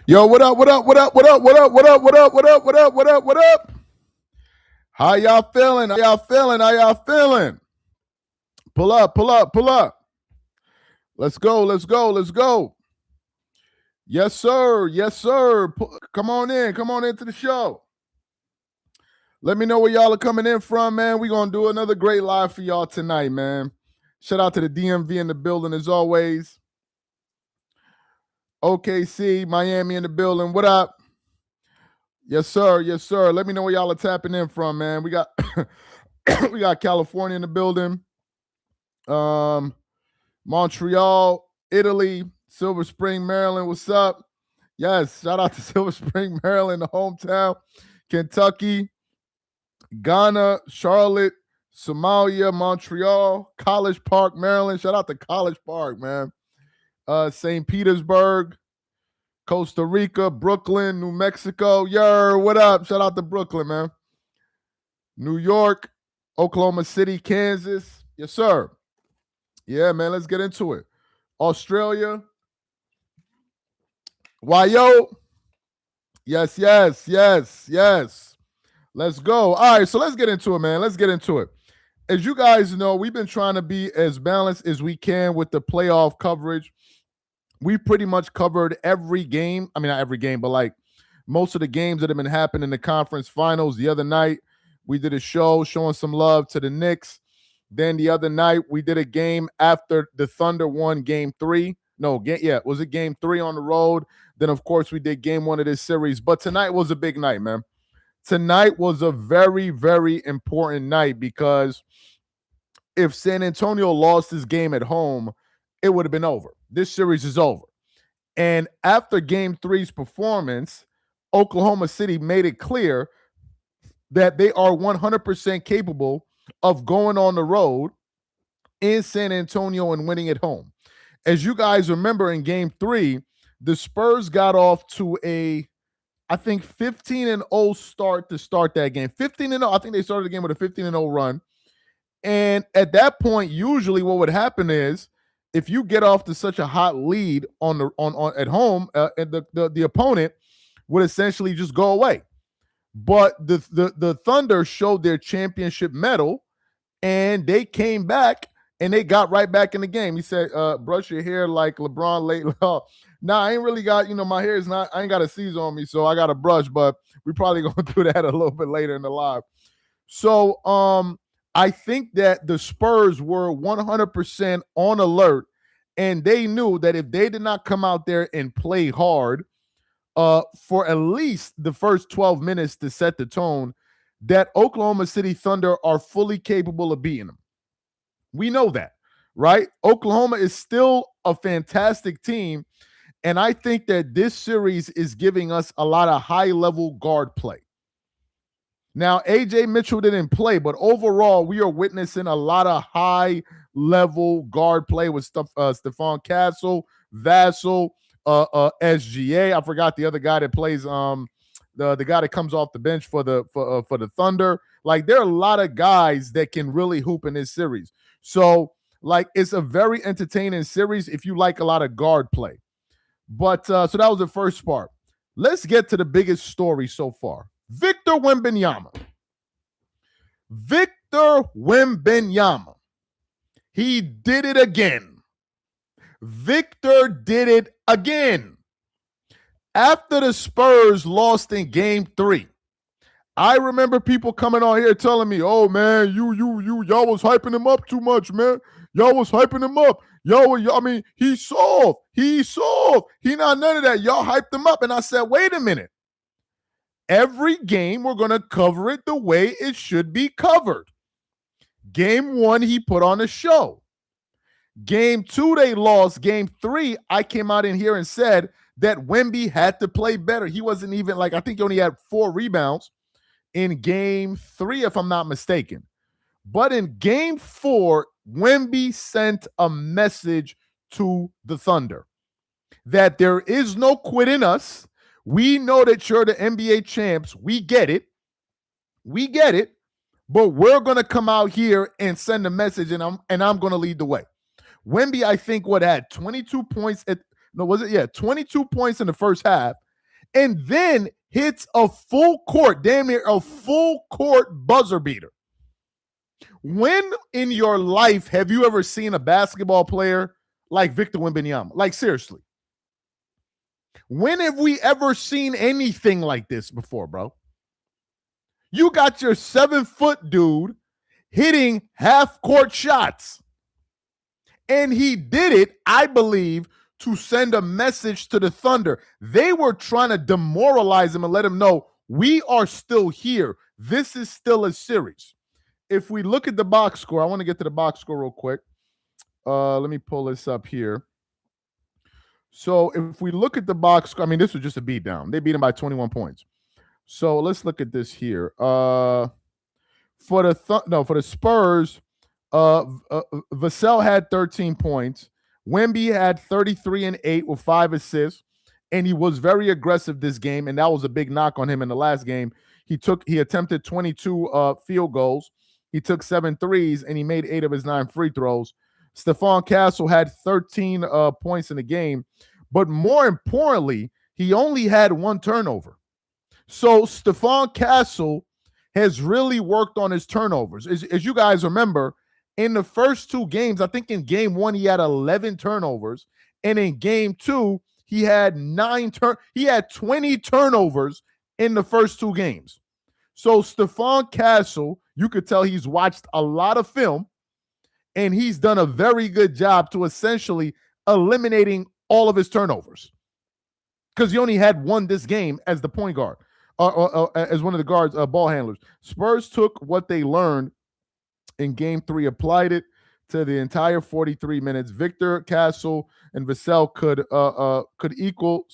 Yo, what up? What up? What up? What up? What up? What up? What up? What up? What up? What up? What up? How y'all feeling? How y'all feeling? How y'all feeling? Pull up, pull up, pull up. Let's go, let's go, let's go. Yes, sir. Yes, sir. Come on in. Come on into the show. Let me know where y'all are coming in from, man. We're going to do another great live for y'all tonight, man. Shout out to the DMV in the building as always. OKC, Miami in the building. What up? Yes, sir. Yes, sir. Let me know where y'all are tapping in from, man. We got we got California in the building. Montreal, Italy, Silver Spring, Maryland. What's up? Yes, shout out to Silver Spring, Maryland, the hometown. Kentucky, Ghana, Charlotte, Somalia, Montreal, College Park, Maryland. Shout out to College Park, man. St. Petersburg, Costa Rica, Brooklyn, New Mexico. What up? Shout out to Brooklyn, man. New York, Oklahoma City, Kansas. Yes, sir. Yeah, man, let's get into it. Australia. Yo. Yes, yes, yes, yes. Let's go. All right, so let's get into it, man. Let's get into it. As you guys know, we've been trying to be as balanced as we can with the playoff coverage. We pretty much covered every game. I mean, not every game, but like most of the games that have been happening in the conference finals. The other night, we did a show showing some love to the Knicks. Then the other night, we did a game after the Thunder won game 3. Was it game 3 on the road? Then, of course, we did game 1 of this series. But tonight was a big night, man. Tonight was a very, very important night because if San Antonio lost this game at home, it would have been over. This series is over. And after game 3's performance, Oklahoma City made it clear that they are 100% capable of going on the road in San Antonio and winning at home. As you guys remember, in game 3, the Spurs got off to I think 15-0 start to start that game. 15-0. I think they started the game with a 15-0 run. And at that point, usually what would happen is if you get off to such a hot lead on at home, and the opponent would essentially just go away. But the Thunder showed their championship medal, and they came back and they got right back in the game. He said, brush your hair like LeBron late. Nah, I ain't really got, my hair is not, I ain't got a seize on me, so I got a brush, but we probably going to do that a little bit later in the live. So I think that the Spurs were 100% on alert, and they knew that if they did not come out there and play hard for at least the first 12 minutes to set the tone, that Oklahoma City Thunder are fully capable of beating them. We know that, right? Oklahoma is still a fantastic team, and I think that this series is giving us a lot of high-level guard play. Now, A.J. Mitchell didn't play, but overall, we are witnessing a lot of high-level guard play with Stephon Castle, Vassell, SGA. I forgot the other guy that plays the guy that comes off the bench for the Thunder. Like, there are a lot of guys that can really hoop in this series. So, like, it's a very entertaining series if you like a lot of guard play. But so that was the first part. Let's get to the biggest story so far. Victor Wembanyama. Victor Wembanyama. He did it again. Victor did it again. After the Spurs lost in game 3, I remember people coming on here telling me, oh, man, y'all was hyping him up too much, man. Y'all was hyping him up. He's soft. He's soft. He not none of that. Y'all hyped him up. And I said, wait a minute. Every game, we're going to cover it the way it should be covered. Game 1, he put on a show. Game 2, they lost. Game 3, I came out in here and said that Wemby had to play better. He wasn't even I think he only had 4 rebounds in game 3, if I'm not mistaken. But in game 4, Wemby sent a message to the Thunder that there is no quit in us. We know that you're the NBA champs. We get it. But we're going to come out here and send a message, and I'm going to lead the way. Wemby, I think, had 22 points 22 points in the first half, and then hits a full court, damn near a full court buzzer beater. When in your life have you ever seen a basketball player like Victor Wembanyama? Like, seriously. When have we ever seen anything like this before, bro? You got your 7-foot dude hitting half-court shots. And he did it, I believe, to send a message to the Thunder. They were trying to demoralize him and let him know, we are still here. This is still a series. If we look at the box score, I want to get to the box score real quick. Let me pull this up here. So if we look at the box score, I mean, this was just a beatdown. They beat him by 21 points. So let's look at this here. For the Spurs, Vassell had 13 points. Wemby had 33 and 8 with 5 assists, and he was very aggressive this game, and that was a big knock on him in the last game. He attempted 22 field goals. He took 7 threes, and he made 8 of his 9 free throws. Stephon Castle had 13 points in the game, but more importantly, he only had 1 turnover. So Stephon Castle has really worked on his turnovers. As you guys remember, in the first 2 games, I think in game 1 he had 11 turnovers, and in game 2 he had 20 turnovers in the first 2 games. So Stephon Castle, you could tell he's watched a lot of film, and he's done a very good job to essentially eliminating all of his turnovers, because he only had 1 this game as the point guard, as one of the guards, ball handlers. Spurs took what they learned in game 3, applied it to the entire 43 minutes. Victor, Castle, and Vassell could equal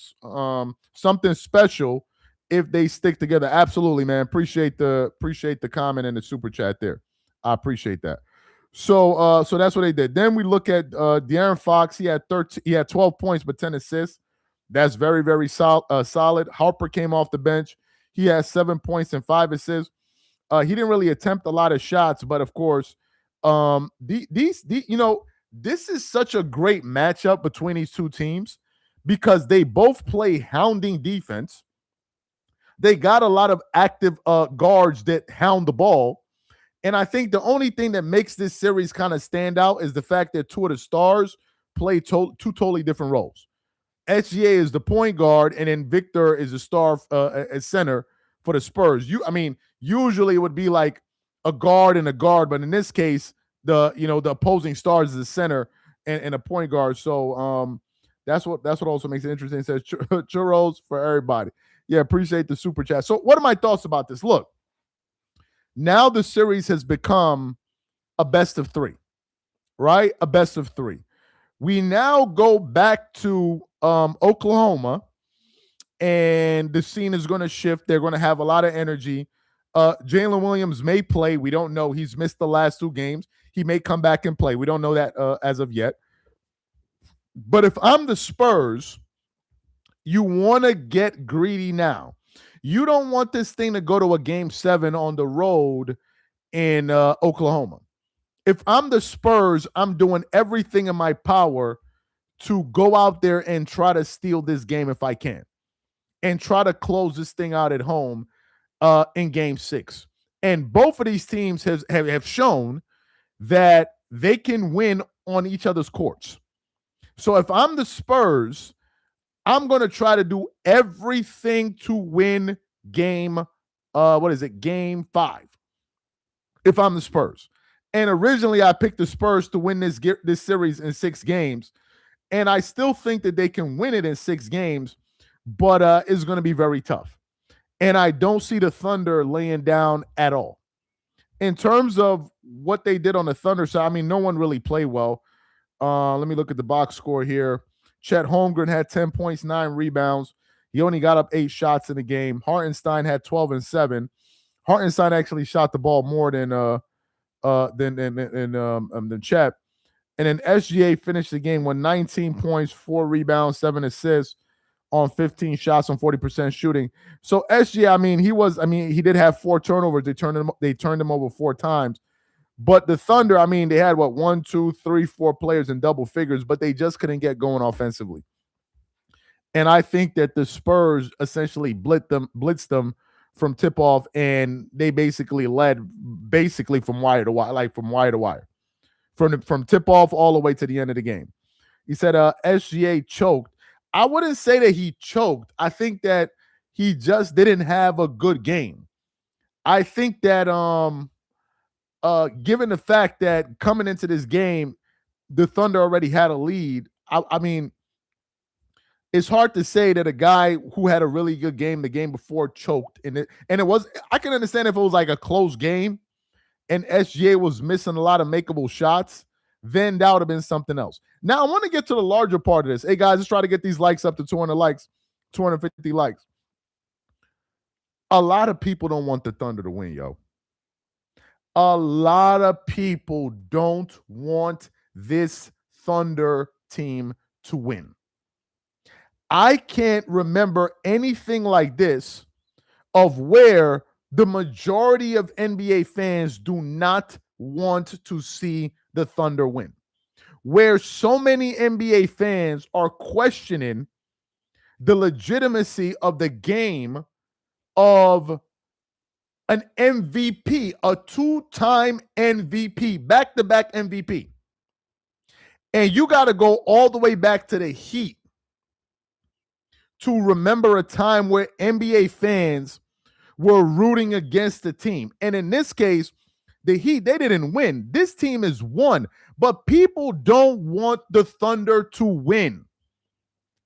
something special if they stick together. Absolutely, man. Appreciate the comment and the super chat there. I appreciate that. So that's what they did. Then we look at De'Aaron Fox. He had 12 points but 10 assists. That's very, very solid. Harper came off the bench. He has 7 points and 5 assists. He didn't really attempt a lot of shots, but of course, this is such a great matchup between these two teams because they both play hounding defense. They got a lot of active guards that hound the ball. And I think the only thing that makes this series kind of stand out is the fact that 2 of the stars play 2 totally different roles. SGA is the point guard, and then Victor is a star at center for the Spurs. Usually it would be like a guard and a guard, but in this case, the opposing stars is the center and a point guard. So that's what also makes it interesting. It says churros for everybody. Yeah, appreciate the super chat. So what are my thoughts about this? Look, now the series has become a best of 3, right? A best of 3. We now go back to Oklahoma, and the scene is going to shift. They're going to have a lot of energy. Jalen Williams may play. We don't know. He's missed the last 2 games. He may come back and play. We don't know that as of yet. But if I'm the Spurs, you want to get greedy now. You don't want this thing to go to a game 7 on the road in Oklahoma. If I'm the Spurs, I'm doing everything in my power to go out there and try to steal this game if I can, and try to close this thing out at home in game 6. And both of these teams have shown that they can win on each other's courts. So if I'm the Spurs, I'm going to try to do everything to win game 5, if I'm the Spurs. And originally I picked the Spurs to win this series in 6 games. And I still think that they can win it in 6 games, but it's going to be very tough. And I don't see the Thunder laying down at all. In terms of what they did on the Thunder side, no one really played well. Let me look at the box score here. Chet Holmgren had 10 points, 9 rebounds. He only got up 8 shots in the game. Hartenstein had 12 and 7. Hartenstein actually shot the ball more than Chet. And then SGA finished the game with 19 points, 4 rebounds, 7 assists on 15 shots on 40% shooting. So SGA, he did have 4 turnovers. They turned him over 4 times. But the Thunder, they had 1, 2, 3, 4 players in double figures, but they just couldn't get going offensively. And I think that the Spurs essentially blitzed them from tip off, and they basically led basically from wire to wire, like from wire to wire, from tip off all the way to the end of the game. He said SGA choked. I wouldn't say that he choked. I think that he just didn't have a good game. I think that given the fact that coming into this game, the Thunder already had a lead. I mean, it's hard to say that a guy who had a really good game the game before choked. And it was, I can understand if it was like a close game and SGA was missing a lot of makeable shots, then that would have been something else. Now I want to get to the larger part of this. Hey guys, let's try to get these likes up to 200 likes, 250 likes. A lot of people don't want the Thunder to win, yo. A lot of people don't want this Thunder team to win. I can't remember anything like this of where the majority of NBA fans do not want to see the Thunder win. Where so many NBA fans are questioning the legitimacy of the game of an MVP, a two-time MVP, back-to-back MVP. And you got to go all the way back to the Heat to remember a time where NBA fans were rooting against the team. And in this case, the Heat, they didn't win. This team has won, but people don't want the Thunder to win.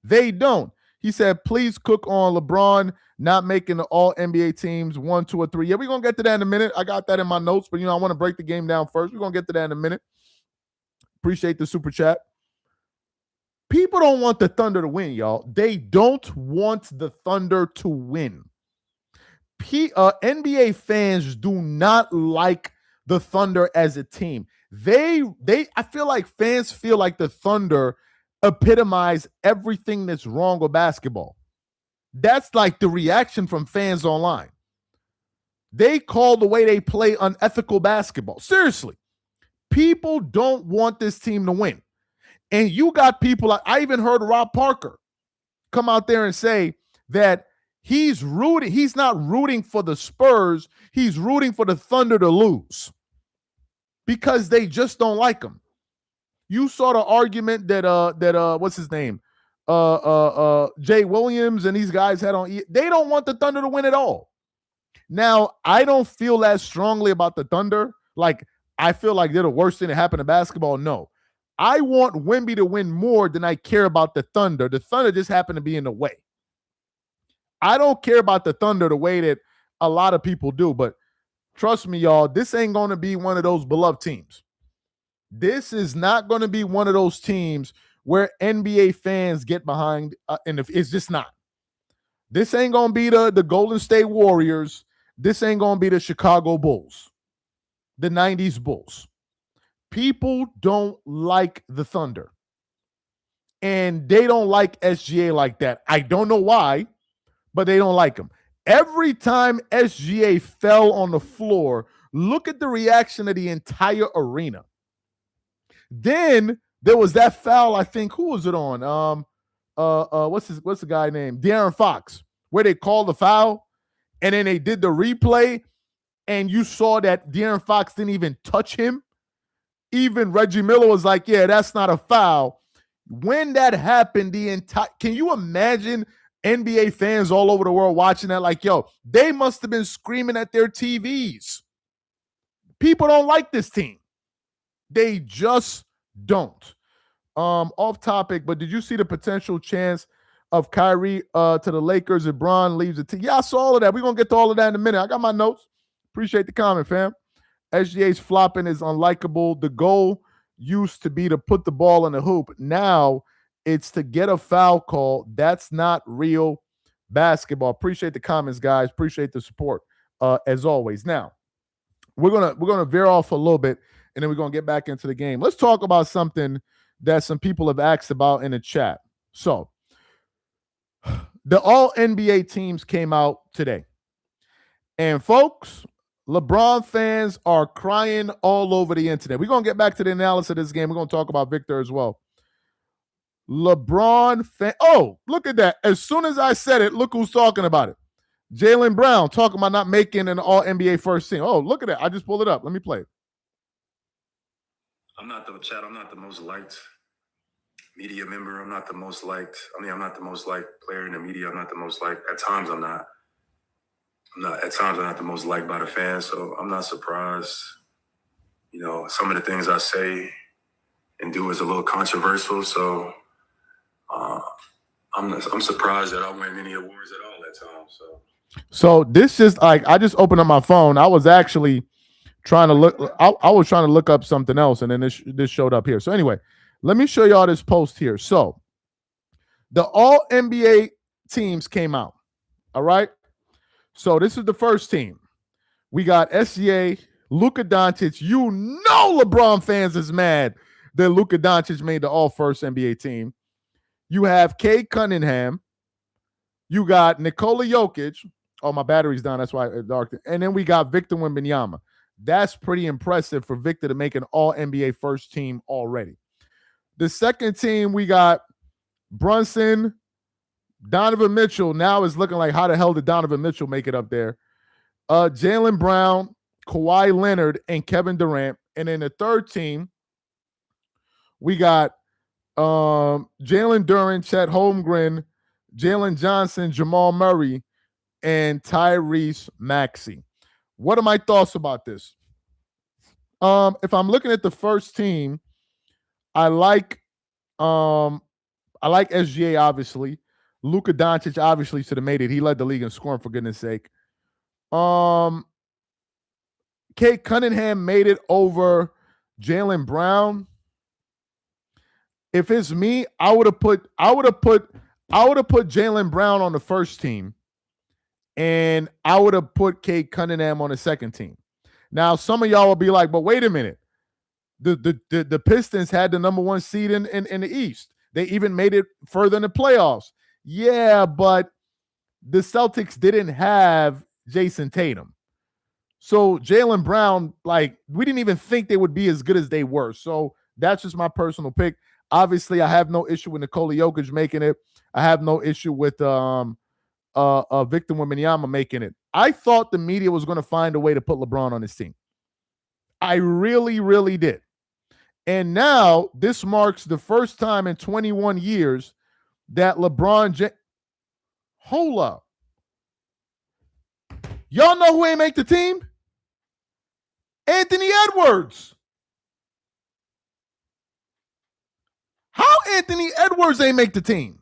They don't. He said, please cook on LeBron not making the all NBA teams 1, 2, or 3. Yeah, we're going to get to that in a minute. I got that in my notes, but I want to break the game down first. We're going to get to that in a minute. Appreciate the super chat. People don't want the Thunder to win, y'all. They don't want the Thunder to win. NBA fans do not like the Thunder as a team. I feel like fans feel like the Thunder epitomize everything that's wrong with basketball. That's like the reaction from fans online. They call the way they play unethical basketball. Seriously. People don't want this team to win. And you got people, I even heard Rob Parker come out there and say that he's not rooting for the Spurs, he's rooting for the Thunder to lose because they just don't like him. You saw the argument that what's his name? Jay Williams and these guys had on. They don't want the Thunder to win at all. Now, I don't feel that strongly about the Thunder. Like, I feel like they're the worst thing that happened to basketball. No. I want Wemby to win more than I care about the Thunder. The Thunder just happen to be in the way. I don't care about the Thunder the way that a lot of people do, but trust me, y'all, this ain't going to be one of those beloved teams. This is not going to be one of those teams where NBA fans get behind, and it's just not. This ain't going to be the Golden State Warriors. This ain't going to be the Chicago Bulls, the 90s Bulls. People don't like the Thunder. And they don't like SGA like that. I don't know why, but they don't like him. Every time SGA fell on the floor, look at the reaction of the entire arena. Then there was that foul, I think, who was it on? What's the guy named? De'Aaron Fox, where they called the foul, and then they did the replay, and you saw that De'Aaron Fox didn't even touch him. Even Reggie Miller was like, yeah, that's not a foul. When that happened, can you imagine NBA fans all over the world watching that? Like, yo, they must have been screaming at their TVs. People don't like this team. They just don't. Off topic, but did you see the potential chance of Kyrie to the Lakers if Bron leaves the team? Yeah, I saw all of that. We're going to get to all of that in a minute. I got my notes. Appreciate the comment, fam. SGA's flopping is unlikable. The goal used to be to put the ball in the hoop. Now it's to get a foul call. That's not real basketball. Appreciate the comments, guys. Appreciate the support as always. Now we're gonna veer off a little bit, and then we're gonna get back into the game. Let's talk about something that some people have asked about in the chat. So the all NBA teams came out today, and folks, LeBron fans are crying all over the internet. We're going to get back to the analysis of this game. We're going to talk about Victor as well. LeBron fan. Oh, look at that. As soon as I said it, look who's talking about it. Jaylen Brown talking about not making an all-NBA first team. Oh, look at that. I just pulled it up. Let me play it. I'm not the most liked media member. I'm not the most liked player in the media. I'm not the most liked. At times I'm not the most liked by the fans. So I'm not surprised. You know, some of the things I say and do is a little controversial. So I'm surprised that I win any awards at all at times. So this just like I just opened up my phone. I was actually trying to look. I was trying to look up something else, and then this showed up here. So anyway, let me show y'all this post here. So the All NBA teams came out. All right. So this is the first team. We got SGA, Luka Doncic. You know LeBron fans is mad that Luka Doncic made the all-first NBA team. You have Cade Cunningham. You got Nikola Jokic. Oh, my battery's down. That's why it's dark. And then we got Victor Wembanyama. That's pretty impressive for Victor to make an all-NBA first team already. The second team, we got Brunson, Donovan Mitchell. Now it's looking like how the hell did Donovan Mitchell make it up there? Jaylen Brown, Kawhi Leonard, and Kevin Durant. And then the third team, we got Jalen Duren, Chet Holmgren, Jalen Johnson, Jamal Murray, and Tyrese Maxey. What are my thoughts about this? If I'm looking at the first team, I like SGA, obviously. Luka Doncic obviously should have made it. He led the league in scoring, for goodness sake. Cade Cunningham made it over Jaylen Brown. If it's me, I would have put Jaylen Brown on the first team, and I would have put Cade Cunningham on the second team. Now, some of y'all will be like, but wait a minute. The Pistons had the number one seed in the East. They even made it further in the playoffs. Yeah, but the Celtics didn't have Jason Tatum. So Jaylen Brown, like, we didn't even think they would be as good as they were. So that's just my personal pick. Obviously, I have no issue with Nikola Jokic making it. I have no issue with Victor Wembanyama making it. I thought the media was going to find a way to put LeBron on his team. I really, really did. And now this marks the first time in 21 years that LeBron James. Hold up. Y'all know who ain't make the team? Anthony Edwards. How Anthony Edwards ain't make the team?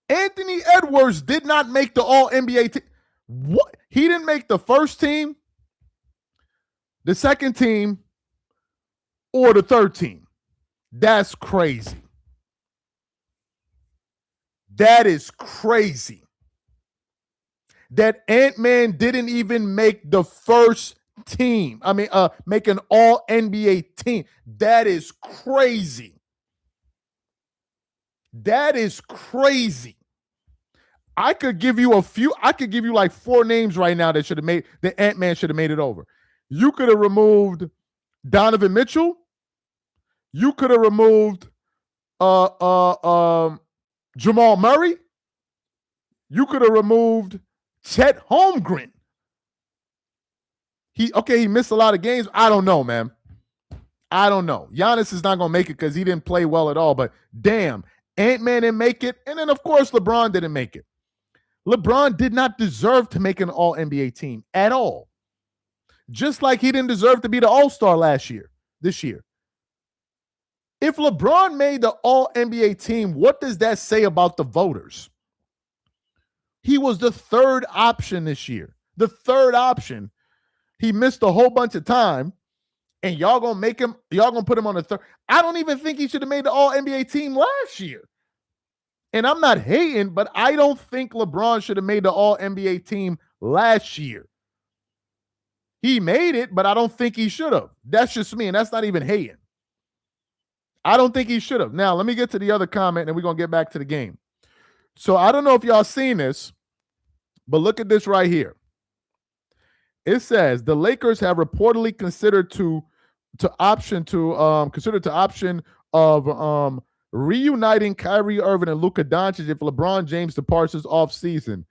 Anthony Edwards did not make the All-NBA team. What? He didn't make the first team, the second team, or the third team. That's crazy. That is crazy. That Ant-Man didn't even make the first team. I mean, make an All-NBA team. That is crazy. That is crazy. I could give you like 4 names right now that Ant-Man should have made it over. You could have removed Donovan Mitchell. You could have removed Jamal Murray. You could have removed Chet Holmgren. He missed a lot of games. I don't know, man. I don't know. Giannis is not going to make it because he didn't play well at all. But damn, Ant-Man didn't make it. And then, of course, LeBron didn't make it. LeBron did not deserve to make an All-NBA team at all. Just like he didn't deserve to be the All-Star this year. If LeBron made the All-NBA team, what does that say about the voters? He was the third option this year. The third option. He missed a whole bunch of time, and y'all gonna put him on the third. I don't even think he should have made the All-NBA team last year. And I'm not hating, but I don't think LeBron should have made the All-NBA team last year. He made it, but I don't think he should have. That's just me, and that's not even hating. I don't think he should have. Now, let me get to the other comment, and we're going to get back to the game. So I don't know if y'all seen this, but look at this right here. It says, the Lakers have reportedly considered to consider to option of reuniting Kyrie Irving and Luka Doncic if LeBron James departs this offseason.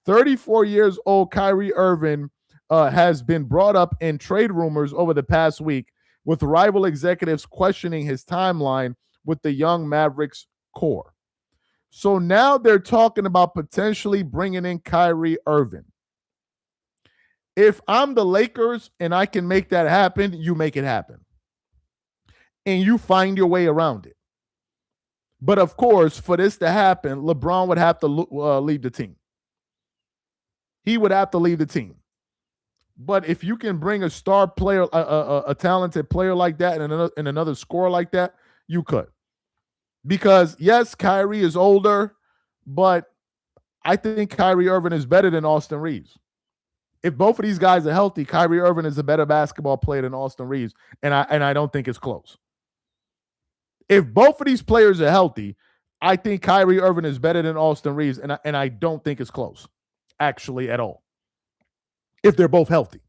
34 years old Kyrie Irving has been brought up in trade rumors over the past week, with rival executives questioning his timeline with the young Mavericks core. So now they're talking about potentially bringing in Kyrie Irving. If I'm the Lakers and I can make that happen, you make it happen. And you find your way around it. But of course, for this to happen, LeBron would have to leave the team. He would have to leave the team. But if you can bring a star player, a talented player like that, and another scorer like that, you could. Because yes, Kyrie is older, but I think Kyrie Irving is better than Austin Reeves. If both of these guys are healthy, Kyrie Irving is a better basketball player than Austin Reeves, and I don't think it's close. If both of these players are healthy, I think Kyrie Irving is better than Austin Reeves, and I don't think it's close, actually, at all. If they're both healthy.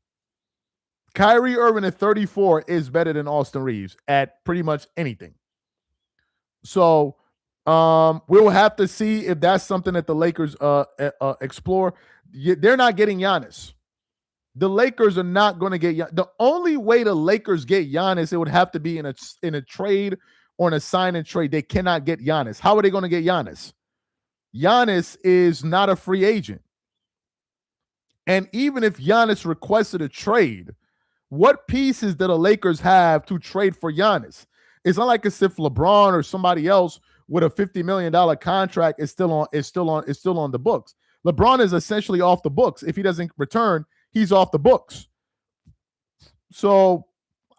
Kyrie Irving at 34 is better than Austin Reeves at pretty much anything. So we'll have to see if that's something that the Lakers explore. They're not getting Giannis. The Lakers are not going to get Giannis. The only way the Lakers get Giannis, it would have to be in a trade or in a sign and trade. They cannot get Giannis. How are they going to get Giannis? Giannis is not a free agent. And even if Giannis requested a trade, what pieces do the Lakers have to trade for Giannis? It's not like as if LeBron or somebody else with a $50 million contract is still on the books. LeBron is essentially off the books. If he doesn't return, he's off the books. So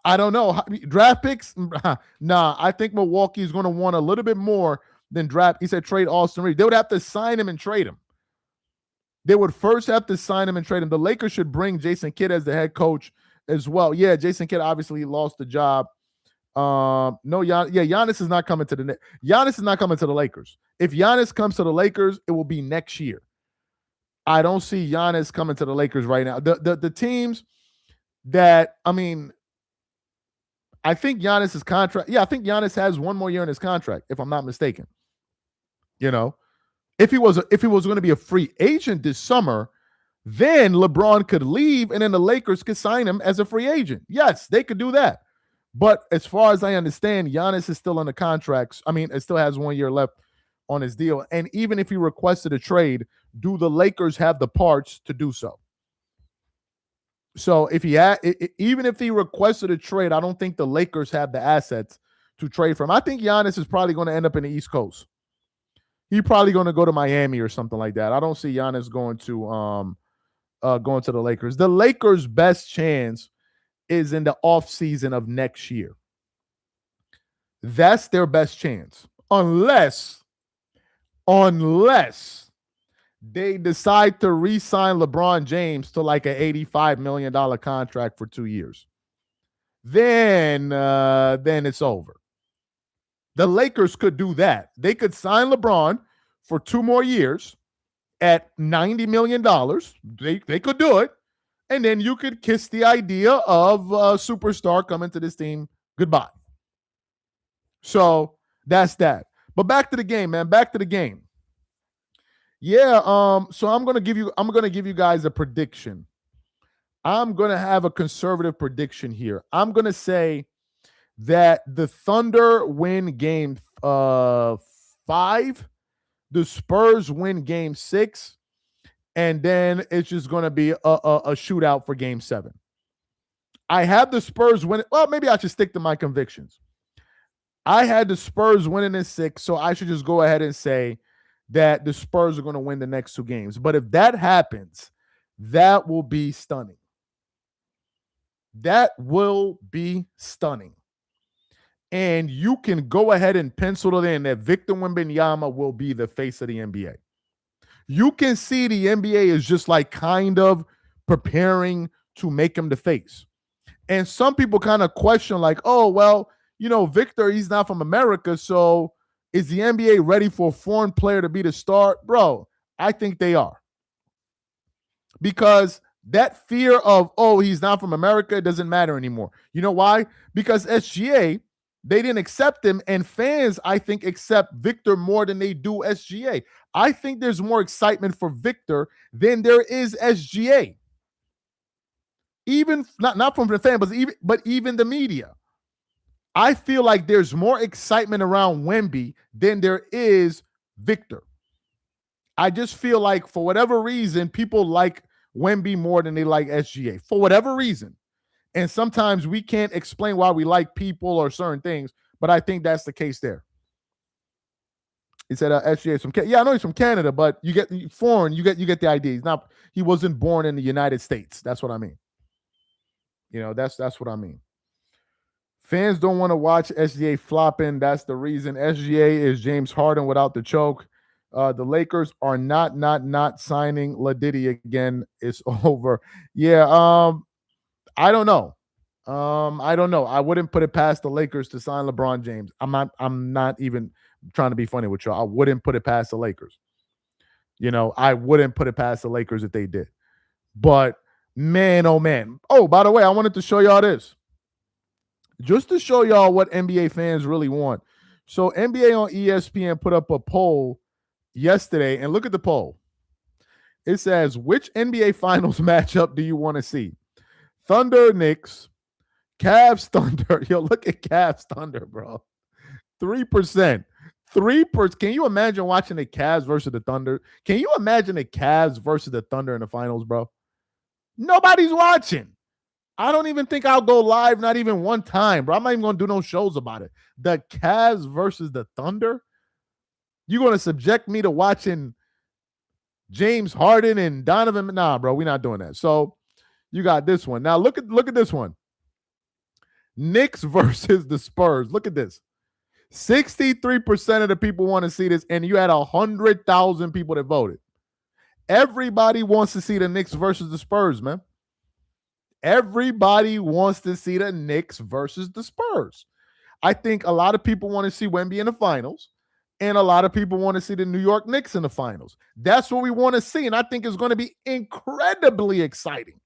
I don't know. Draft picks? Nah, I think Milwaukee is going to want a little bit more than draft. He said trade Austin Reeves. They would have to sign him and trade him. They would first have to sign him and trade him. The Lakers should bring Jason Kidd as the head coach as well. Yeah, Jason Kidd obviously lost the job. Giannis is not coming to the Giannis is not coming to the Lakers. If Giannis comes to the Lakers, it will be next year. I don't see Giannis coming to the Lakers right now. The teams that, I think Giannis's contract. Yeah, I think Giannis has one more year in his contract, if I'm not mistaken. If he was going to be a free agent this summer, then LeBron could leave and then the Lakers could sign him as a free agent. Yes, they could do that. But as far as I understand, Giannis is still on the contracts. It still has 1 year left on his deal. And even if he requested a trade, do the Lakers have the parts to do so? So even if he requested a trade, I don't think the Lakers have the assets to trade for him. I think Giannis is probably going to end up in the East Coast. He's probably going to go to Miami or something like that. I don't see Giannis going to the Lakers. The Lakers' best chance is in the offseason of next year. That's their best chance. Unless they decide to re-sign LeBron James to like an $85 million contract for 2 years. Then it's over. The Lakers could do that. They could sign LeBron for 2 more years at $90 million. They could do it. And then you could kiss the idea of a superstar coming to this team goodbye. So that's that. But back to the game, man. Back to the game. Yeah. So I'm gonna give you guys a prediction. I'm gonna have a conservative prediction here. I'm gonna say that the Thunder win game 5, the Spurs win game 6, and then it's just going to be a shootout for game 7. I have the Spurs winning. Well, maybe I should stick to my convictions. I had the Spurs winning in 6, so I should just go ahead and say that the Spurs are going to win the next 2 games. But if that happens, that will be stunning. That will be stunning. And you can go ahead and pencil it in that Victor Wembanyama will be the face of the NBA. You can see the NBA is just like kind of preparing to make him the face. And some people kind of question like, oh, well, Victor, he's not from America. So is the NBA ready for a foreign player to be the star? Bro, I think they are. Because That fear of, oh, he's not from America, it doesn't matter anymore. You know why? Because SGA, they didn't accept him, and fans, I think, accept Victor more than they do SGA. I think there's more excitement for Victor than there is SGA. Even not from the fan, but even the media. I feel like there's more excitement around Wemby than there is Victor. I just feel like for whatever reason, people like Wemby more than they like SGA for whatever reason. And sometimes we can't explain why we like people or certain things, but I think that's the case there. He said SGA is from Canada. Yeah, I know he's from Canada, but you get foreign, you get the idea. He wasn't born in the United States. That's what I mean. That's what I mean. Fans don't want to watch SGA flopping. That's the reason. SGA is James Harden without the choke. The Lakers are not signing Ladiddy again. It's over. Yeah. I don't know. I don't know. I wouldn't put it past the Lakers to sign LeBron James. I'm not even trying to be funny with you. I wouldn't put it past the Lakers. I wouldn't put it past the Lakers if they did. But man, oh man. Oh, by the way, I wanted to show y'all this. Just to show y'all what NBA fans really want. So NBA on ESPN put up a poll yesterday, and look at the poll. It says, which NBA Finals matchup do you want to see? Thunder, Knicks, Cavs, Thunder. Yo, look at Cavs, Thunder, bro. 3%. 3%. Can you imagine watching the Cavs versus the Thunder? Can you imagine the Cavs versus the Thunder in the finals, bro? Nobody's watching. I don't even think I'll go live, not even one time, bro. I'm not even going to do no shows about it. The Cavs versus the Thunder? You're going to subject me to watching James Harden and Donovan? Nah, bro, we're not doing that. So you got this one. Now look at this one. Knicks versus the Spurs. Look at this. 63% of the people want to see this, and you had 100,000 people that voted. Everybody wants to see the Knicks versus the Spurs, man. Everybody wants to see the Knicks versus the Spurs. I think a lot of people want to see Wemby in the finals, and a lot of people want to see the New York Knicks in the finals. That's what we want to see, and I think it's going to be incredibly exciting.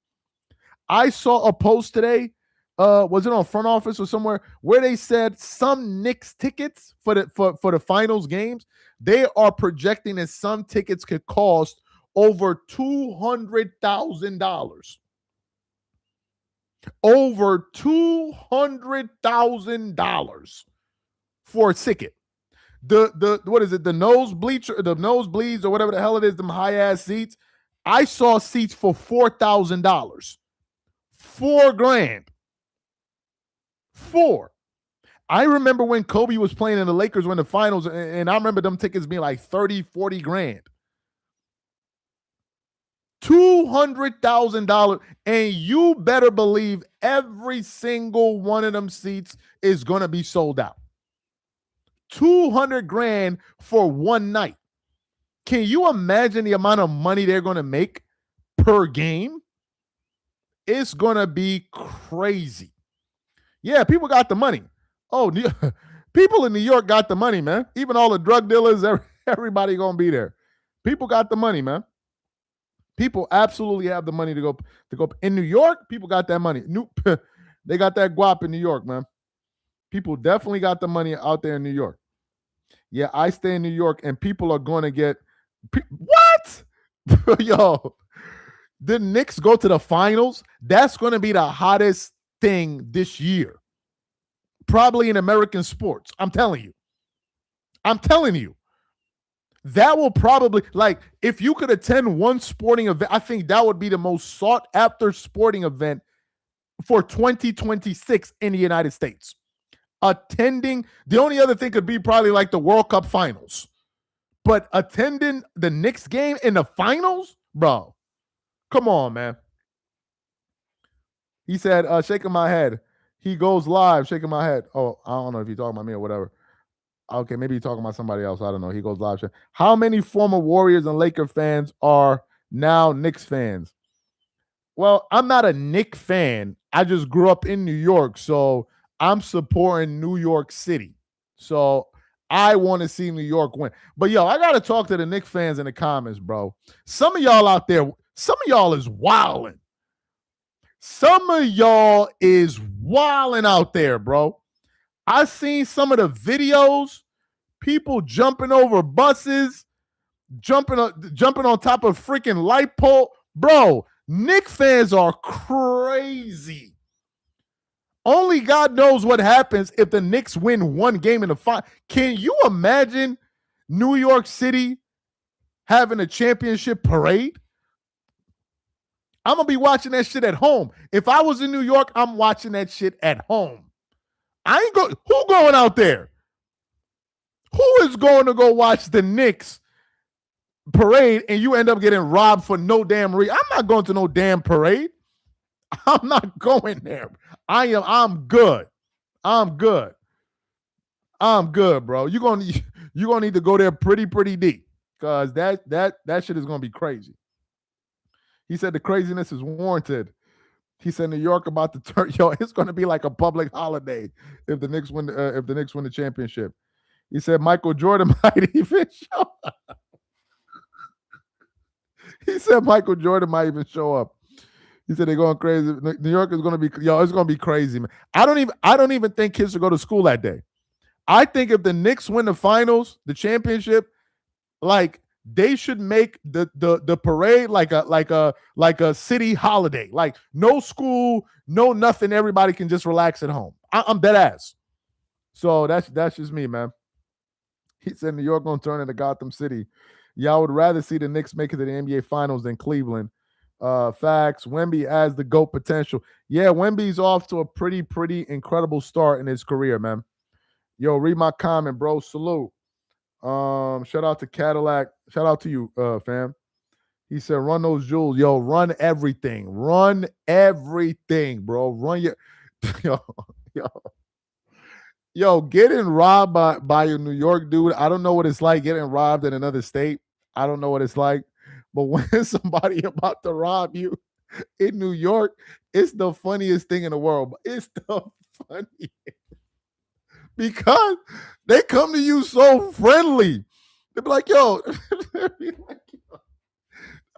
I saw a post today, was it on Front Office or somewhere, where they said some Knicks tickets for the finals games, they are projecting that some tickets could cost over $200,000. Over $200,000 for a ticket. The what is it? The nosebleeds or whatever the hell it is, them high ass seats. I saw seats for $4,000. $4,000. I remember when Kobe was playing in the Lakers in the finals, and I remember them tickets being like 30, 40 grand. $200,000, and you better believe every single one of them seats is going to be sold out. 200 grand for one night. Can you imagine the amount of money they're going to make per game? It's going to be crazy. Yeah, people got the money. Oh, people in New York got the money, man. Even all the drug dealers, everybody going to be there. People got the money, man. People absolutely have the money to go in New York. People got that money. They got that guap in New York, man. People definitely got the money out there in New York. Yeah, I stay in New York, and people are going to get what? Yo, the Knicks go to the finals. That's going to be the hottest thing this year, probably in American sports. I'm telling you. That will probably, like, if you could attend one sporting event, I think that would be the most sought after sporting event for 2026 in the United States. Attending, the only other thing could be probably like the World Cup finals. But attending the Knicks game in the finals, bro, come on, man. He said, shaking my head. He goes live, shaking my head. Oh, I don't know if you're talking about me or whatever. Okay, maybe you're talking about somebody else. I don't know. He goes live. How many former Warriors and Laker fans are now Knicks fans? Well, I'm not a Knicks fan. I just grew up in New York, so I'm supporting New York City. So I want to see New York win. But, yo, I got to talk to the Knicks fans in the comments, bro. Some of y'all out there, some of y'all is wilding. Some of y'all is wilding out there, bro. I seen some of the videos, people jumping over buses, jumping on top of freaking light pole. Bro, Knicks fans are crazy. Only God knows what happens if the Knicks win one game in the final. Can you imagine New York City having a championship parade? I'm going to be watching that shit at home. If I was in New York, I'm watching that shit at home. Who going out there? Who is going to go watch the Knicks parade and you end up getting robbed for no damn reason? I'm not going to no damn parade. I'm not going there. I'm good. I'm good, bro. You're gonna need to go there pretty deep, because that shit is gonna be crazy. He said the craziness is warranted. He said New York about to turn. Yo, it's gonna be like a public holiday if the Knicks win. If the Knicks win the championship. He said Michael Jordan might even show up. He said Michael Jordan might even show up. He said they're going crazy. New York is going to be, it's going to be crazy, man. I don't even think kids should go to school that day. I think if the Knicks win the finals, the championship, like they should make the parade like a city holiday. Like no school, no nothing. Everybody can just relax at home. I'm dead ass. So that's just me, man. He said New York gonna turn into Gotham City. Y'all would rather see the Knicks make it to the NBA Finals than Cleveland. Facts. Wemby has the GOAT potential. Yeah, Wemby's off to a pretty incredible start in his career, man. Yo, read my comment, bro. Salute. Shout out to Cadillac. Shout out to you, fam. He said, run those jewels. Yo, run everything. Run everything, bro. Run your yo, getting robbed by a New York dude. I don't know what it's like getting robbed in another state. I don't know what it's like. But when somebody about to rob you in New York, it's the funniest thing in the world. It's the funniest. Because they come to you so friendly. They be like, yo.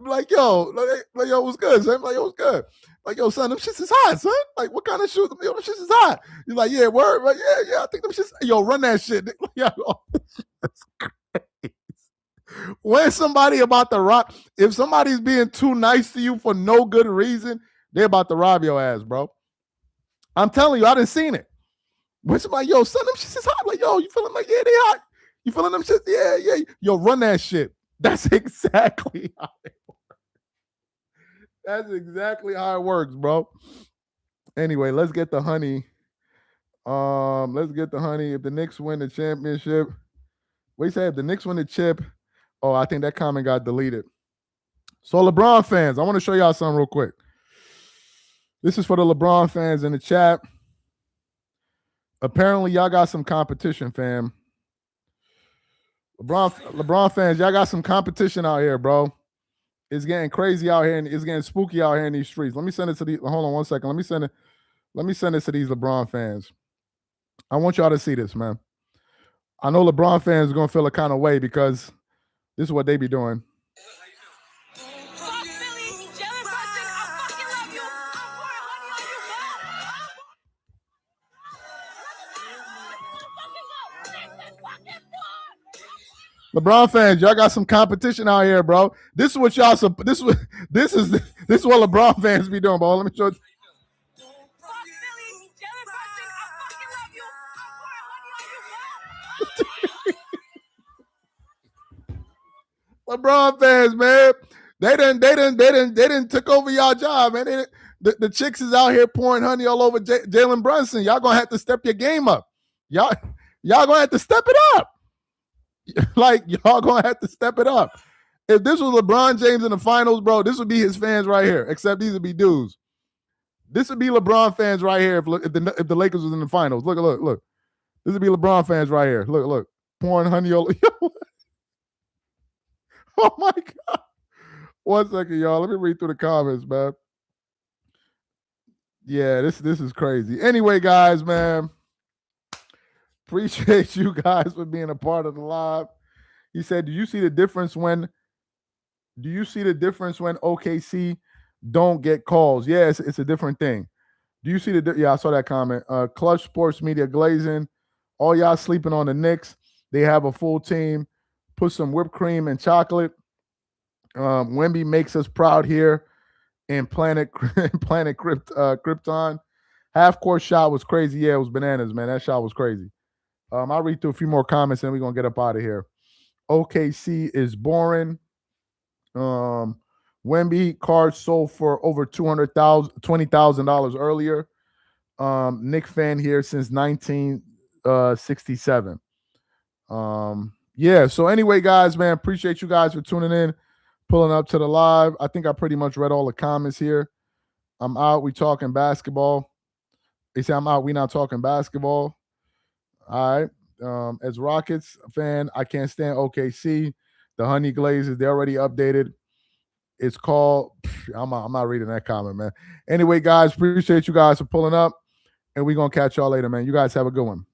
Like, yo, what's good, son? Like, yo, what's good? Like, yo, son, them shits is hot, son. Like, what kind of shoes? Yo, them shits is hot. You're like, yeah, word? Like, yeah, I think them shits. Yo, run that shit. Yo, that's crazy. When somebody about to rob, if somebody's being too nice to you for no good reason, they're about to rob your ass, bro. I'm telling you, I done seen it. When somebody, yo, son, them shits is hot. Like, yo, you feeling like, yeah, they hot. You feeling them shits? Yeah. Yo, run that shit. That's exactly how it works. That's exactly how it works, bro. Anyway, let's get the honey. Let's get the honey. If the Knicks win the championship, what you say? If the Knicks win the chip, oh, I think that comment got deleted. So LeBron fans, I want to show y'all something real quick. This is for the LeBron fans in the chat. Apparently, y'all got some competition, fam. LeBron fans, y'all got some competition out here, bro. It's getting crazy out here and it's getting spooky out here in these streets. Let me send it to these. Hold on 1 second. Let me send it to these LeBron fans. I want y'all to see this, man. I know LeBron fans are gonna feel a kind of way because this is what they be doing. LeBron fans, y'all got some competition out here, bro. This is what y'all. This is what LeBron fans be doing, bro. Let me show you. LeBron fans, man, they didn't took over y'all job, man. The chicks is out here pouring honey all over Jalen Brunson. Y'all gonna have to step your game up. Y'all gonna have to step it up. Like, y'all gonna have to step it up. If this was LeBron James in the finals, bro, this would be his fans right here. Except these would be dudes. This would be LeBron fans right here if the Lakers was in the finals. Look. This would be LeBron fans right here. Look. Pouring honey all. Oh my God. 1 second, y'all. Let me read through the comments, man. Yeah, this is crazy. Anyway, guys, man. Appreciate you guys for being a part of the live. He said, do you see the difference when OKC don't get calls. Yeah, it's a different thing. Do you see the? Yeah, I saw that comment. Clutch Sports Media glazing. All y'all sleeping on the Knicks. They have a full team. Put some whipped cream and chocolate. Wemby makes us proud here in Planet Krypton. Half court shot was crazy. Yeah, it was bananas, man. That shot was crazy. I'll read through a few more comments and we're gonna get up out of here. OKC is boring. Wemby cards sold for over $20,000 earlier. Nick fan here since 1967. Yeah. So anyway, guys, man, appreciate you guys for tuning in, pulling up to the live. I think I pretty much read all the comments here. I'm out. We talking basketball. They say I'm out. We not talking basketball. All right. As Rockets fan, I can't stand OKC. The Honey Glazers, they already updated. It's called. I'm not reading that comment, man. Anyway, guys, appreciate you guys for pulling up, and we're gonna catch y'all later, man. You guys have a good one.